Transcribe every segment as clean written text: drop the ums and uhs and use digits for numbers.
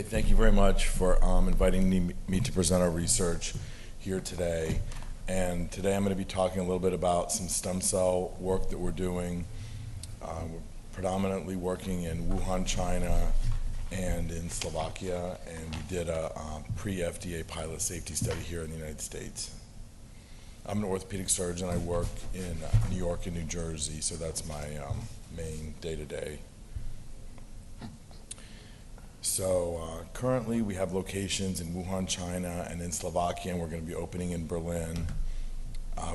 Okay, thank you very much for inviting me to present our research here today. And today I'm going to be talking a little bit about some stem cell work that we're doing. We're predominantly working in Wuhan, China, and in Slovakia, and we did a pre-FDA pilot safety study here in the United States. I'm an orthopedic surgeon. I work in New York and New Jersey, so that's my main day-to-day. So currently we have locations in Wuhan, China, and in Slovakia, and we're going to be opening in Berlin.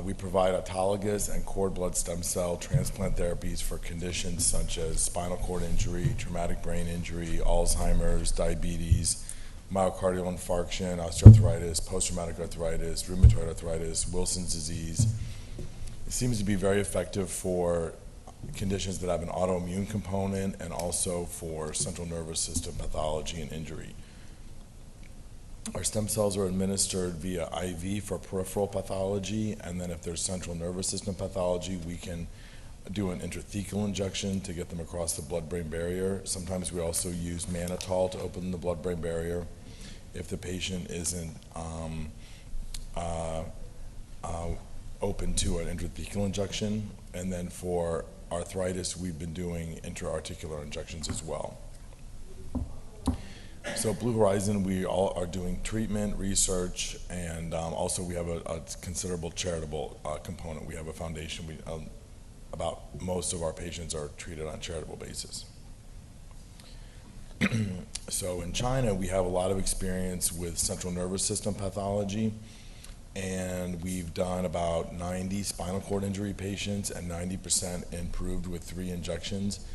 We provide autologous and cord blood stem cell transplant therapies for conditions such as spinal cord injury, traumatic brain injury, Alzheimer's, diabetes, myocardial infarction, osteoarthritis, post-traumatic arthritis, rheumatoid arthritis, Wilson's disease. It seems to be very effective for conditions that have an autoimmune component and also for central nervous system pathology and injury. Our stem cells are administered via IV for peripheral pathology, and then if there's central nervous system pathology, we can do an intrathecal injection to get them across the blood-brain barrier. Sometimes we also use mannitol to open the blood-brain barrier if the patient isn't open to an intrathecal injection. And then for arthritis, we've been doing intra-articular injections as well. So Blue Horizon, we all are doing treatment, research, and also we have a considerable charitable component. We have a foundation. About most of our patients are treated on a charitable basis. So in China, we have a lot of experience with central nervous system pathology, and we've done about 90 spinal cord injury patients, and 90% improved with 3 injections.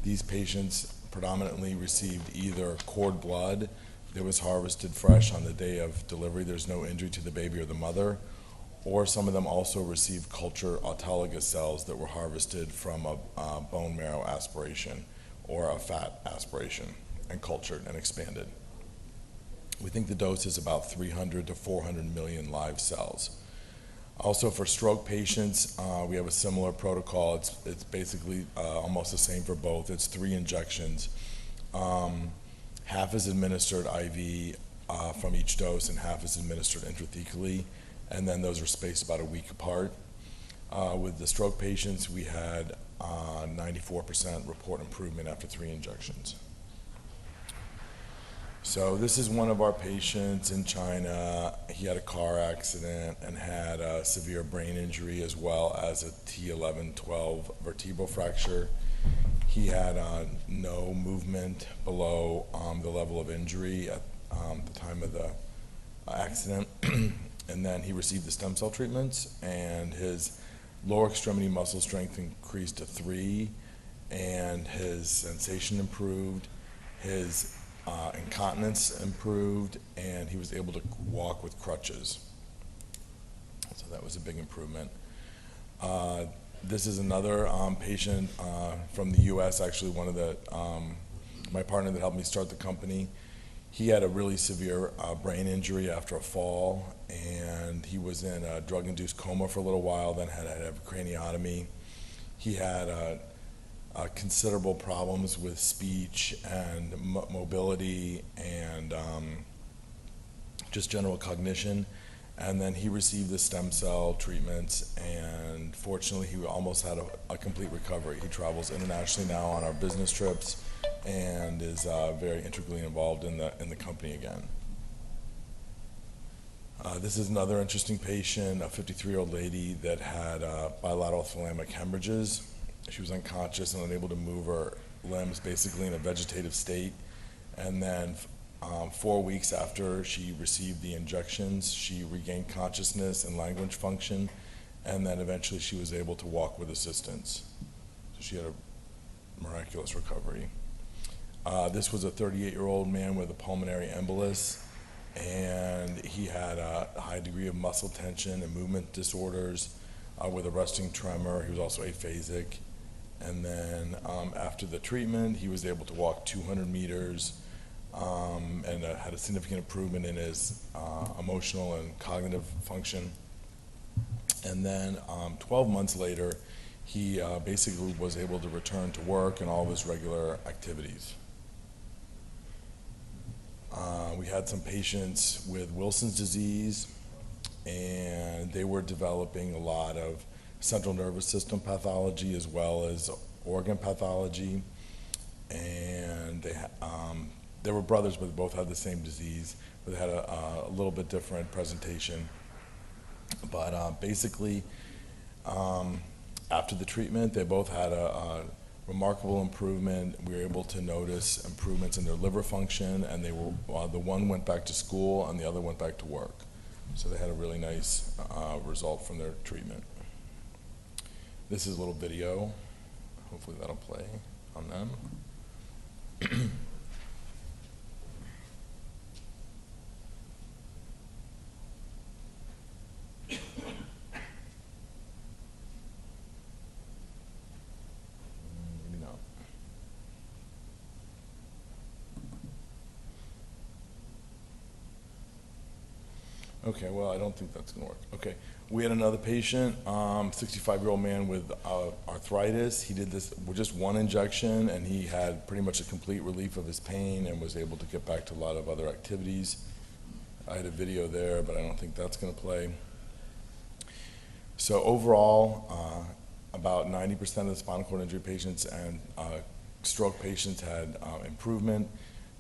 These patients predominantly received either cord blood that was harvested fresh on the day of delivery. There's no injury to the baby or the mother. Or some of them also received culture autologous cells that were harvested from a bone marrow aspiration or a fat aspiration and cultured and expanded. We think the dose is about 300 to 400 million live cells. Also for stroke patients, we have a similar protocol. It's basically almost the same for both. It's 3 injections. Half is administered IV from each dose, and half is administered intrathecally, and then those are spaced about a week apart. With the stroke patients, we had 94% report improvement after 3 injections. So this is one of our patients in China. He had a car accident and had a severe brain injury as well as a T11-12 vertebral fracture. He had no movement below the level of injury at the time of the accident. And then he received the stem cell treatments, and his lower extremity muscle strength increased to 3, and his sensation improved, his incontinence improved, and he was able to walk with crutches. So that was a big improvement. This is another patient from the US, actually one of the, my partner that helped me start the company. He had a really severe brain injury after a fall, and he was in a drug-induced coma for a little while, then had to have a craniotomy. He had considerable problems with speech and mobility and just general cognition. And then he received the stem cell treatments, and fortunately he almost had a complete recovery. He travels internationally now on our business trips and is very integrally involved in the company again. This is another interesting patient, a 53-year-old lady that had bilateral thalamic hemorrhages. She was unconscious and unable to move her limbs, basically in a vegetative state. And then 4 weeks after she received the injections, she regained consciousness and language function, and then eventually she was able to walk with assistance. So she had a miraculous recovery. This was a 38-year-old man with a pulmonary embolus, and he had a high degree of muscle tension and movement disorders with a resting tremor. He was also aphasic. And then after the treatment, he was able to walk 200 meters and had a significant improvement in his emotional and cognitive function. And then 12 months later, he basically was able to return to work and all of his regular activities. We had some patients with Wilson's disease, and they were developing a lot of central nervous system pathology as well as organ pathology. And they were brothers, but they both had the same disease, but they had a little bit different presentation. But basically, after the treatment, they both had a remarkable improvement. We were able to notice improvements in their liver function, and they were the one went back to school and the other went back to work. So they had a really nice result from their treatment. This is a little video. Hopefully that'll play on them. Maybe not. Okay, well, I don't think that's gonna work. Okay, we had another patient, 65-year-old man with arthritis. He did this with just one injection, and he had pretty much a complete relief of his pain and was able to get back to a lot of other activities. I had a video there, but I don't think that's gonna play. So overall, about 90% of the spinal cord injury patients and stroke patients had improvement.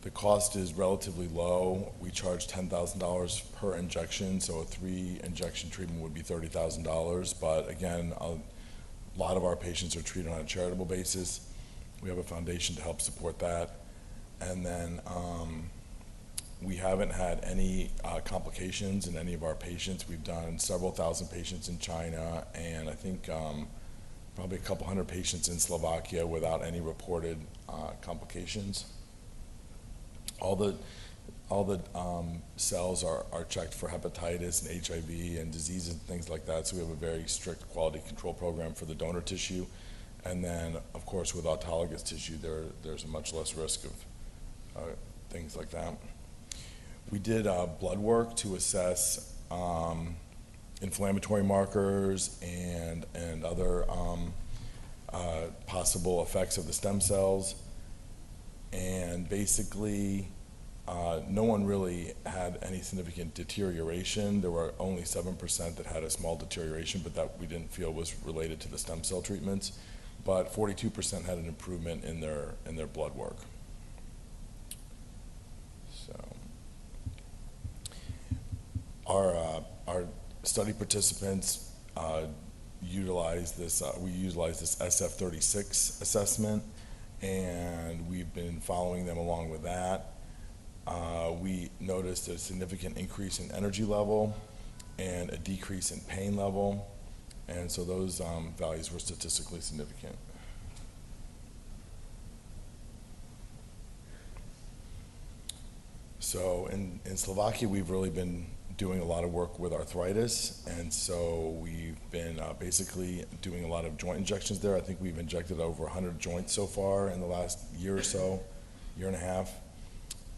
The cost is relatively low. We charge $10,000 per injection, so a 3-injection treatment would be $30,000. But again, a lot of our patients are treated on a charitable basis. We have a foundation to help support that. And then we haven't had any complications in any of our patients. We've done several thousand patients in China, and I think probably a couple hundred patients in Slovakia without any reported complications. All the cells are checked for hepatitis and HIV and diseases and things like that, so we have a very strict quality control program for the donor tissue. And then, of course, with autologous tissue, there's a much less risk of things like that. We did blood work to assess inflammatory markers and other possible effects of the stem cells. And basically, no one really had any significant deterioration. There were only 7% that had a small deterioration, but that we didn't feel was related to the stem cell treatments. But 42% had an improvement in their blood work. So our study participants utilize this. We utilize this SF-36 assessment, and we've been following them along with that. We noticed a significant increase in energy level and a decrease in pain level, and so those values were statistically significant. So in Slovakia, we've really been doing a lot of work with arthritis, and so we've been basically doing a lot of joint injections there. I think we've injected over 100 joints so far in the last year or so, year and a half.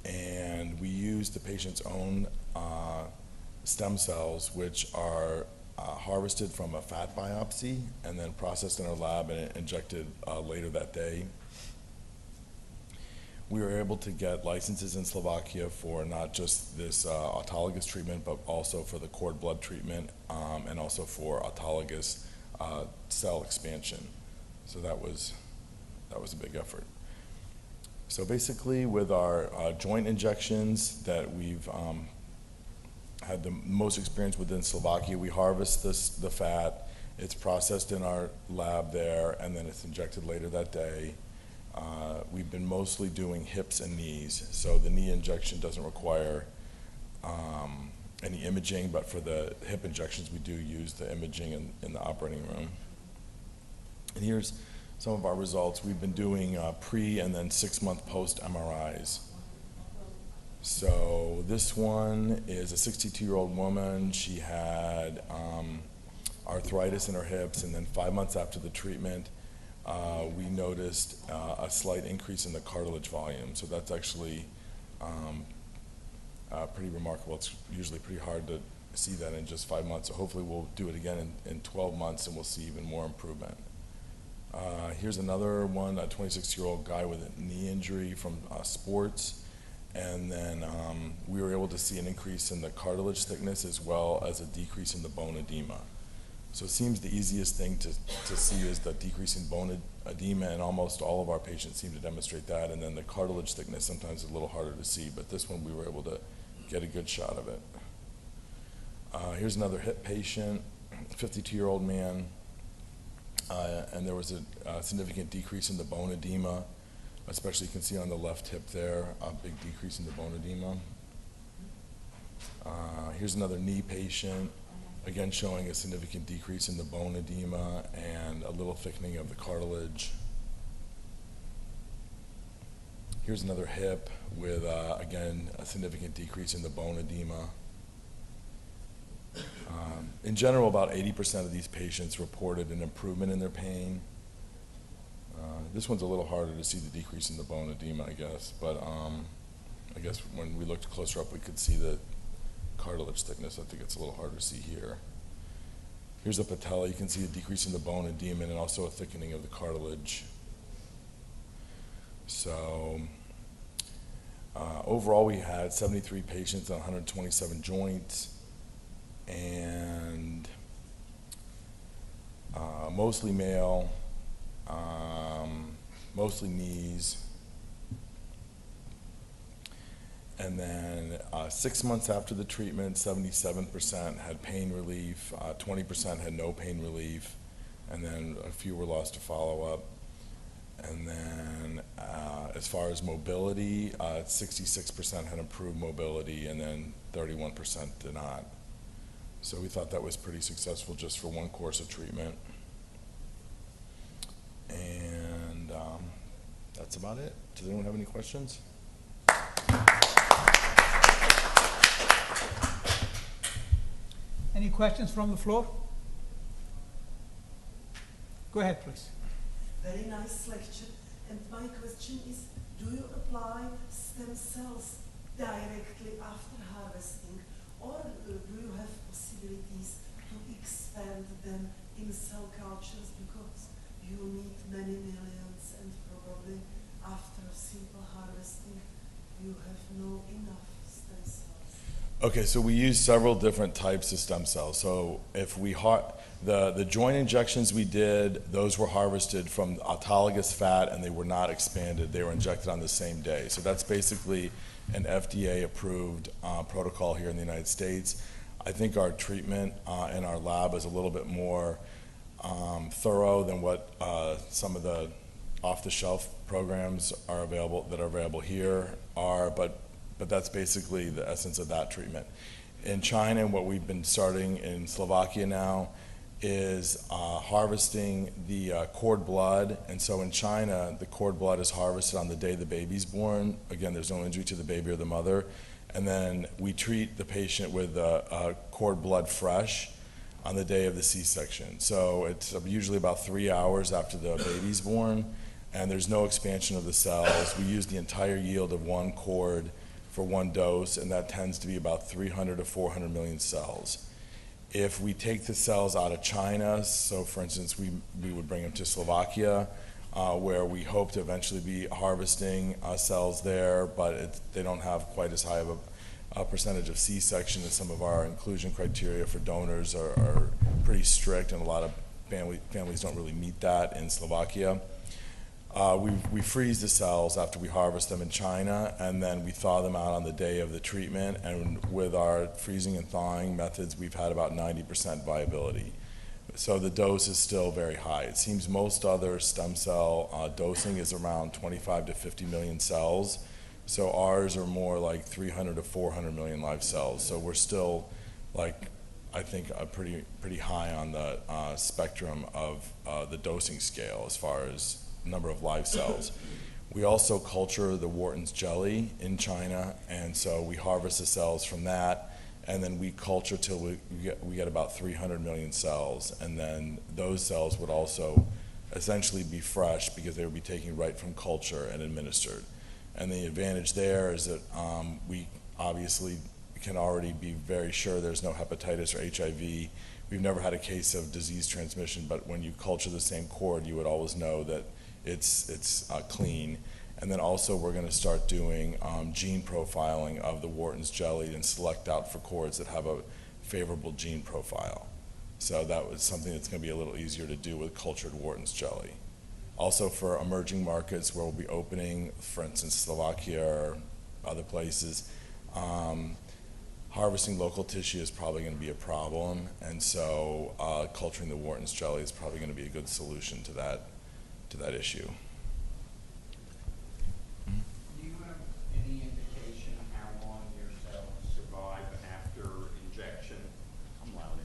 And we use the patient's own stem cells, which are harvested from a fat biopsy and then processed in our lab and injected later that day. We were able to get licenses in Slovakia for not just this autologous treatment, but also for the cord blood treatment and also for autologous cell expansion. So that was a big effort. So basically, with our joint injections that we've had the most experience with in Slovakia, we harvest the fat, it's processed in our lab there, and then it's injected later that day. We've been mostly doing hips and knees, so the knee injection doesn't require any imaging, but for the hip injections, we do use the imaging in the operating room. And here's some of our results. We've been doing pre and then 6-month post MRIs. So this one is a 62-year-old woman. She had arthritis in her hips, and then 5 months after the treatment, we noticed a slight increase in the cartilage volume. So that's actually pretty remarkable. It's usually pretty hard to see that in just 5 months. So hopefully we'll do it again in 12 months and we'll see even more improvement. Here's another one, a 26-year-old guy with a knee injury from sports. And then we were able to see an increase in the cartilage thickness as well as a decrease in the bone edema. So it seems the easiest thing to see is the decrease in bone edema, and almost all of our patients seem to demonstrate that. And then the cartilage thickness sometimes is a little harder to see, but this one we were able to get a good shot of it. Here's another hip patient, 52-year-old man, and there was a significant decrease in the bone edema, especially you can see on the left hip there, a big decrease in the bone edema. Here's another knee patient, again showing a significant decrease in the bone edema and a little thickening of the cartilage. Here's another hip with, again, a significant decrease in the bone edema. In general, about 80% of these patients reported an improvement in their pain. This one's a little harder to see the decrease in the bone edema, I guess, but I guess when we looked closer up, we could see the cartilage thickness. I think it's a little harder to see here. Here's the patella. You can see a decrease in the bone edema and also a thickening of the cartilage. So overall, we had 73 patients on 127 joints, and mostly male, mostly knees. And then 6 months after the treatment, 77% had pain relief, 20% had no pain relief, and then a few were lost to follow-up. And then as far as mobility, 66% had improved mobility, and then 31% did not. So we thought that was pretty successful just for one course of treatment. And that's about it. Does anyone have any questions? Any questions from the floor? Go ahead, please. Very nice lecture. And my question is, do you apply stem cells directly after harvesting, or do you have possibilities to expand them in cell cultures, because you need many millions and probably after simple harvesting you have no enough stem cells? Okay, so we use several different types of stem cells. So if we the joint injections we did, those were harvested from autologous fat and they were not expanded. They were injected on the same day. So that's basically an FDA-approved protocol here in the United States. I think our treatment in our lab is a little bit more thorough than what some of the off-the-shelf programs are available here are, but that's basically the essence of that treatment. In China, and what we've been starting in Slovakia now, is harvesting the cord blood. And so in China, the cord blood is harvested on the day the baby's born. Again, there's no injury to the baby or the mother. And then we treat the patient with cord blood fresh on the day of the C-section. So it's usually about 3 hours after the baby's born, and there's no expansion of the cells. We use the entire yield of one cord for one dose, and that tends to be about 300 to 400 million cells. If we take the cells out of China, so for instance, we would bring them to Slovakia, where we hope to eventually be harvesting cells there, but they don't have quite as high of a percentage of C-section, as some of our inclusion criteria for donors are pretty strict, and a lot of families don't really meet that in Slovakia. We freeze the cells after we harvest them in China, and then we thaw them out on the day of the treatment, and with our freezing and thawing methods, we've had about 90% viability. So the dose is still very high. It seems most other stem cell dosing is around 25 to 50 million cells, so ours are more like 300 to 400 million live cells. So we're still, like, I think, pretty high on the spectrum of the dosing scale as far as number of live cells. We also culture the Wharton's jelly in China, and so we harvest the cells from that, and then we culture till we get about 300 million cells, and then those cells would also essentially be fresh because they would be taken right from culture and administered. And the advantage there is that we obviously can already be very sure there's no hepatitis or HIV. We've never had a case of disease transmission, but when you culture the same cord, you would always know that it's clean. And then also we're going to start doing gene profiling of the Wharton's jelly and select out for cords that have a favorable gene profile. So that was something that's going to be a little easier to do with cultured Wharton's jelly. Also for emerging markets where we'll be opening, for instance, Slovakia or other places, harvesting local tissue is probably going to be a problem, and so culturing the Wharton's jelly is probably going to be a good solution to that issue. Do you have any indication how long your cells survive after injection? I'm loud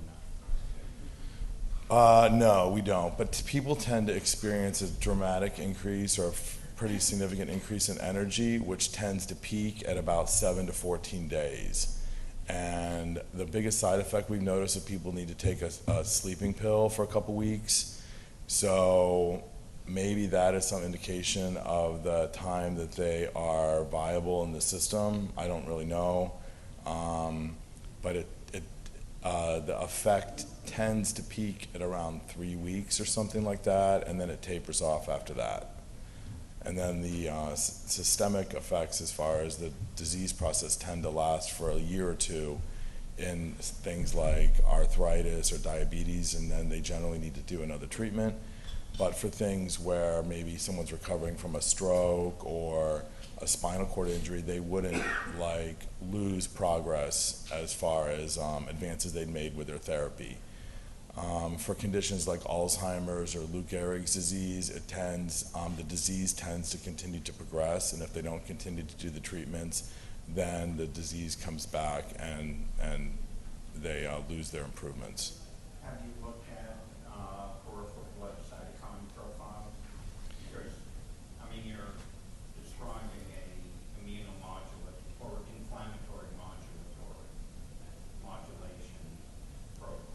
enough. No, we don't. But people tend to experience a dramatic increase or a pretty significant increase in energy, which tends to peak at about 7 to 14 days. And the biggest side effect we've noticed is people need to take a sleeping pill for a couple weeks. So maybe that is some indication of the time that they are viable in the system. I don't really know. But the effect tends to peak at around 3 weeks or something like that, and then it tapers off after that. And then the systemic effects as far as the disease process tend to last for a year or two in things like arthritis or diabetes, and then they generally need to do another treatment. But for things where maybe someone's recovering from a stroke or a spinal cord injury, they wouldn't lose progress as far as advances they'd made with their therapy. For conditions like Alzheimer's or Lou Gehrig's disease, the disease tends to continue to progress, and if they don't continue to do the treatments, then the disease comes back and they lose their improvements. Have you looked at peripheral blood cytokine profiles? Because, I mean, you're describing a immunomodulatory or inflammatory modulation protocol.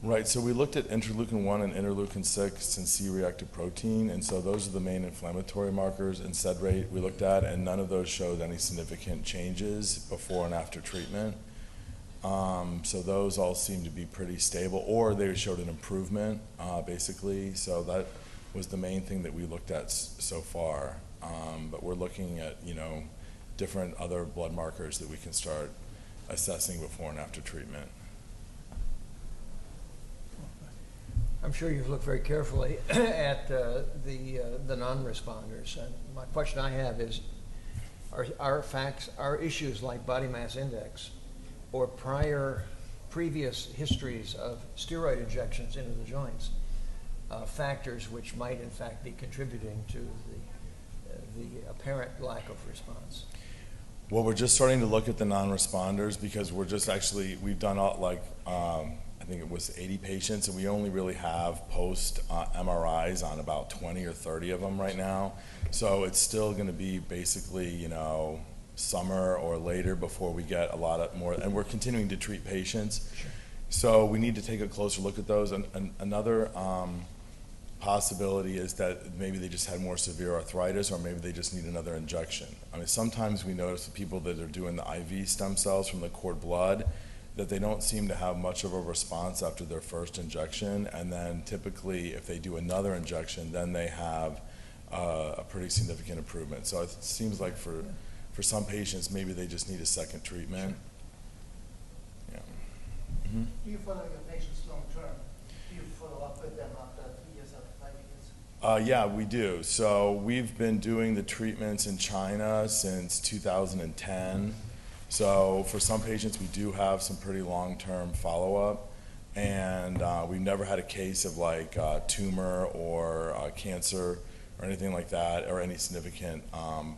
Right, so we looked at interleukin-1 and interleukin-6 and C-reactive protein, and so those are the main inflammatory markers in SED rate we looked at, and none of those showed any significant changes before and after treatment. So those all seem to be pretty stable, or they showed an improvement, basically. So that was the main thing that we looked at so far. But we're looking at, different other blood markers that we can start assessing before and after treatment. I'm sure you've looked very carefully at the non-responders. And my question I have is, are issues like body mass index or previous histories of steroid injections into the joints factors which might in fact be contributing to the apparent lack of response? Well, we're just starting to look at the non-responders because we've done I think it was 80 patients, and we only really have post MRIs on about 20 or 30 of them right now. So it's still going to be basically, summer or later before we get a lot more, and we're continuing to treat patients. Sure. So we need to take a closer look at those. And another possibility is that maybe they just had more severe arthritis, or maybe they just need another injection. I mean, sometimes we notice with people that are doing the IV stem cells from the cord blood that they don't seem to have much of a response after their first injection, and then typically if they do another injection, then they have a pretty significant improvement. So it seems like for some patients, maybe they just need a second treatment. Yeah. Mm-hmm. Do you follow your patients long term? Do you follow up with them after 3 years, after 5 years? Yeah, we do. So we've been doing the treatments in China since 2010. So for some patients, we do have some pretty long-term follow-up, and we've never had a case of tumor or cancer or anything like that, or any significant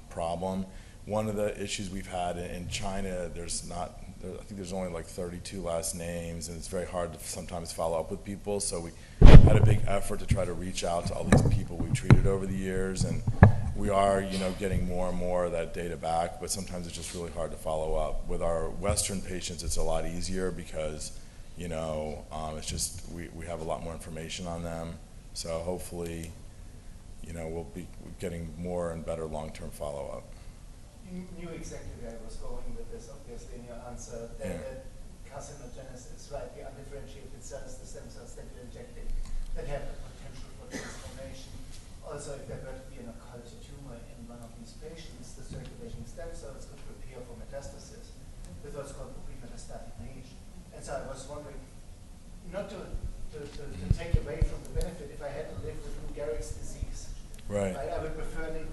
problem. One of the issues we've had in China, I think there's only 32 last names, and it's very hard to sometimes follow up with people. So we had a big effort to try to reach out to all these people we've treated over the years, and we are, getting more and more of that data back, but sometimes it's just really hard to follow up. With our Western patients, it's a lot easier because, it's just, we have a lot more information on them. So hopefully, we'll be getting more and better long-term follow-up. You knew exactly where I was going with this, obviously, in your answer, that carcinogenesis, right, the undifferentiated cells, the stem cells that you're injecting, that have the potential for transformation. Also, if there were to be an occult tumor in one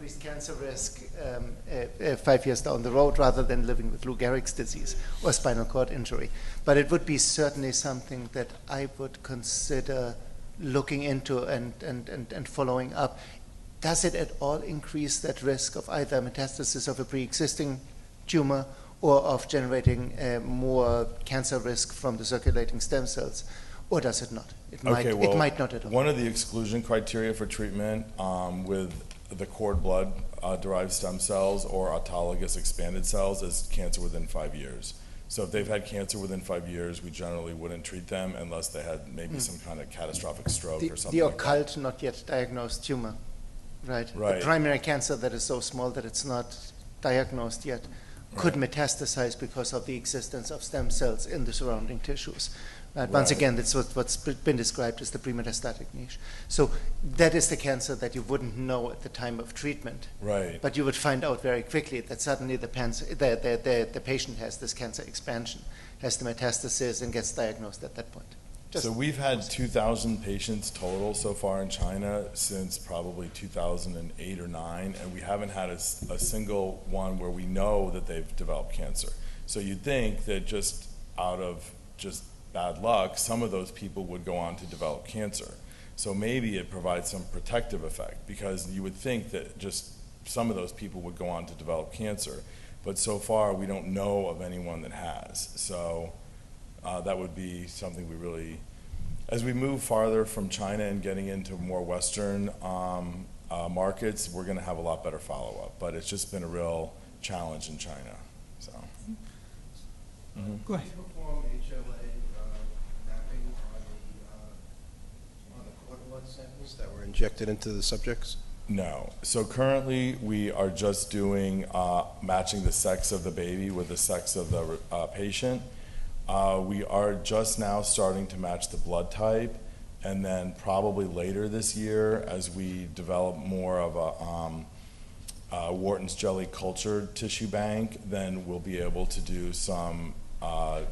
increased cancer risk 5 years down the road rather than living with Lou Gehrig's disease or spinal cord injury. But it would be certainly something that I would consider looking into and following up. Does it at all increase that risk of either metastasis of a pre-existing tumor or of generating more cancer risk from the circulating stem cells? Or does it not? It might not at all. One of the exclusion criteria for treatment with the cord blood derived stem cells or autologous expanded cells is cancer within 5 years. So if they've had cancer within 5 years, we generally wouldn't treat them unless they had maybe some kind of catastrophic stroke or something the like that. occult, not yet diagnosed tumor, right? Right. The primary cancer that is so small that it's not diagnosed yet could metastasize because of the existence of stem cells in the surrounding tissues. Right? Once Right. again, that's what's been described as the premetastatic niche. So that is the cancer that you wouldn't know at the time of treatment. Right. But you would find out very quickly that suddenly the patient has this cancer expansion, has the metastasis, and gets diagnosed at that point. So we've had 2,000 patients total so far in China since probably 2008 or 9, and we haven't had a single one where we know that they've developed cancer. So you'd think that just out of just bad luck, some of those people would go on to develop cancer. So maybe it provides some protective effect, because you would think that just some of those people would go on to develop cancer. But so far, we don't know of anyone that has. So that would be something we really, as we move farther from China and getting into more Western markets, we're going to have a lot better follow-up. But it's just been a real challenge in China. So. Go ahead. Did you perform HLA mapping on the cord blood samples that were injected into the subjects? No. So currently we are just doing matching the sex of the baby with the sex of the patient. We are just now starting to match the blood type, and then probably later this year, as we develop more of a Wharton's jelly culture tissue bank, then we'll be able to do some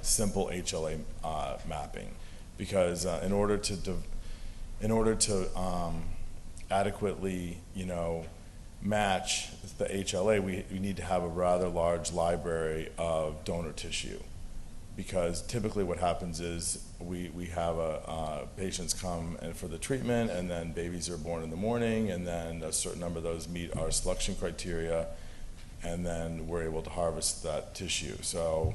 simple HLA mapping, because in order to adequately, match the HLA, we need to have a rather large library of donor tissue, because typically what happens is we have patients come in for the treatment, and then babies are born in the morning, and then a certain number of those meet our selection criteria, and then we're able to harvest that tissue. So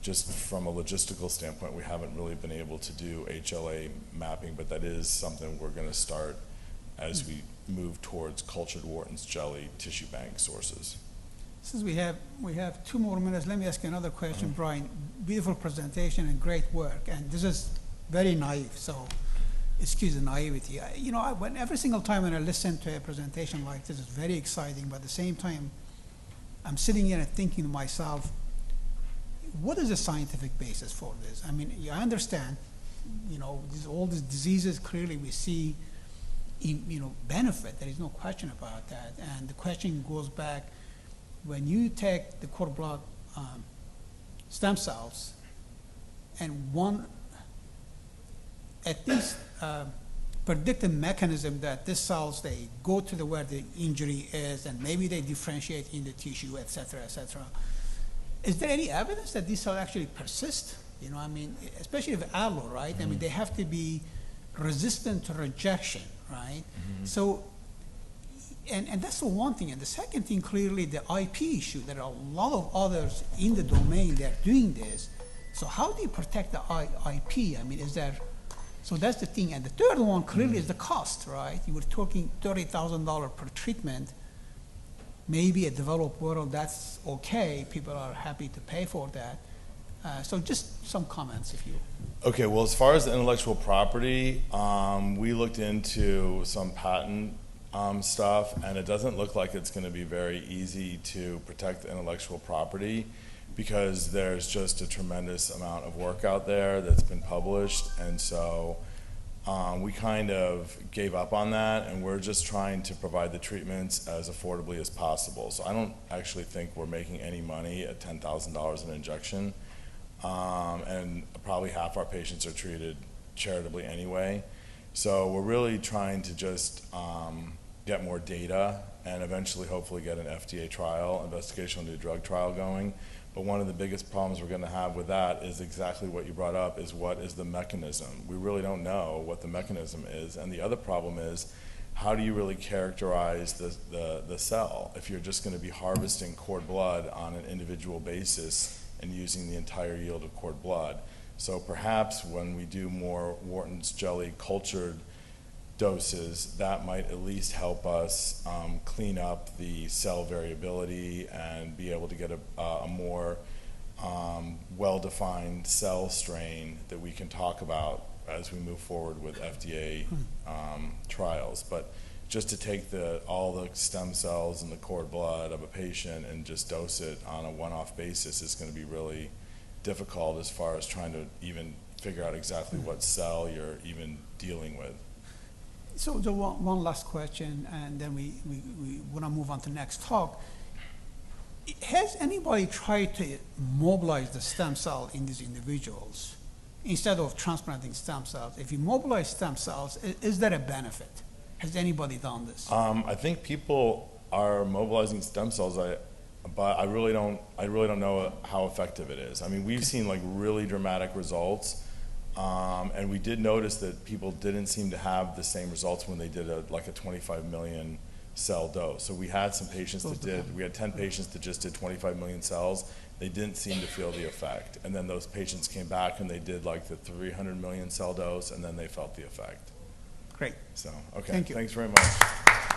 just from a logistical standpoint, we haven't really been able to do HLA mapping, but that is something we're going to start as we move towards cultured Wharton's jelly tissue bank sources. Since we have 2 more minutes, let me ask you another question, Brian. Beautiful presentation and great work, and this is very naive, so excuse the naivety. When every single time when I listen to a presentation like this, it's very exciting, but at the same time, I'm sitting here and thinking to myself, what is the scientific basis for this? I mean, I understand, all these diseases, clearly we see, benefit. There is no question about that. And the question goes back, when you take the cord blood stem cells and at least predict a mechanism that these cells, they go to where the injury is, and maybe they differentiate in the tissue, et cetera, et cetera. Is there any evidence that these cells actually persist? Especially with allo, right? I mean, they have to be resistant to rejection, right? So, and that's the one thing. And the second thing, clearly, the IP issue. There are a lot of others in the domain that are doing this. So how do you protect the IP? I mean, so that's the thing. And the third one, clearly, is the cost, right? You were talking $30,000 per treatment. Maybe a developed world, that's okay. People are happy to pay for that. So just some comments, if you. Okay, well, as far as the intellectual property, we looked into some patent stuff, and it doesn't look like it's going to be very easy to protect the intellectual property, because there's just a tremendous amount of work out there that's been published, and so we kind of gave up on that, and we're just trying to provide the treatments as affordably as possible. So I don't actually think we're making any money at $10,000 an injection, and probably half our patients are treated charitably anyway. So we're really trying to just get more data, and eventually hopefully get an FDA trial, investigational new drug trial going. But one of the biggest problems we're going to have with that is exactly what you brought up, is what is the mechanism? We really don't know what the mechanism is. And the other problem is, how do you really characterize the cell if you're just going to be harvesting cord blood on an individual basis and using the entire yield of cord blood? So perhaps when we do more Wharton's jelly cultured doses, that might at least help us clean up the cell variability and be able to get a more well-defined cell strain that we can talk about as we move forward with FDA trials. But just to take all the stem cells and the cord blood of a patient and just dose it on a one-off basis is going to be really difficult as far as trying to even figure out exactly what cell you're even dealing with. So the one last question, and then we want to move on to the next talk. Has anybody tried to mobilize the stem cell in these individuals instead of transplanting stem cells? If you mobilize stem cells, is there a benefit? Has anybody done this? I think people are mobilizing stem cells, but I really don't know how effective it is. I mean, we've seen like really dramatic results. And we did notice that people didn't seem to have the same results when they did a 25 million cell dose. So we had some patients we had 10 patients that just did 25 million cells. They didn't seem to feel the effect. And then those patients came back and they did like the 300 million cell dose, and then they felt the effect. Great. So, okay, Thank you. Thanks very much.